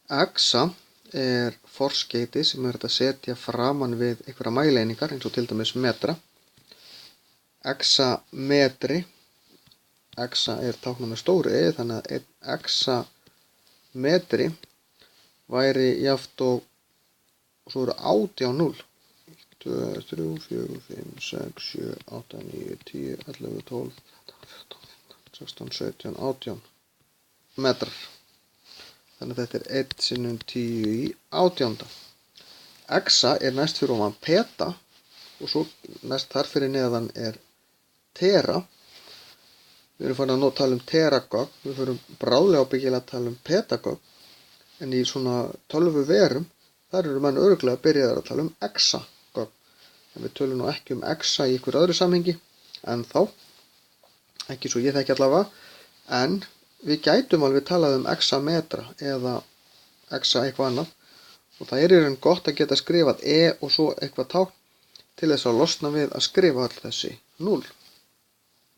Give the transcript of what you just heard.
Exa forskeyti sem hægt að setja framan við einhverja mæleiningar eins og til dæmis metra. Exametri. Exa táknað með stóru þannig að einn exametri væri jafnt og svo eru 18 0. 1, 2, 3, 4, 5, 6, 7, 8, 9, 10, 11, 12, 14, 15, 16, 17, 18 metrar. Þannig að þetta 1 sinnum 10 í 18. Exa næst fyrir ofan peta og svo næst þar fyrir neðan tera. Við erum farin að tala teragögn, við förum bráðlega ábyggilega að tala petagögn, en í svona tölvuverum þar eru menn örugglega byrjaðir að tala exagögn. En við tölum nú ekki exa í ykkur öðru samhengi en þá, ekki svo ég þekki allavega, en við gætum alveg talað exametra eða exa eitthvað annað og það í raun gott að geta skrifað og svo eitthvað tákn til þess að losna við að skrifa all þessi 0.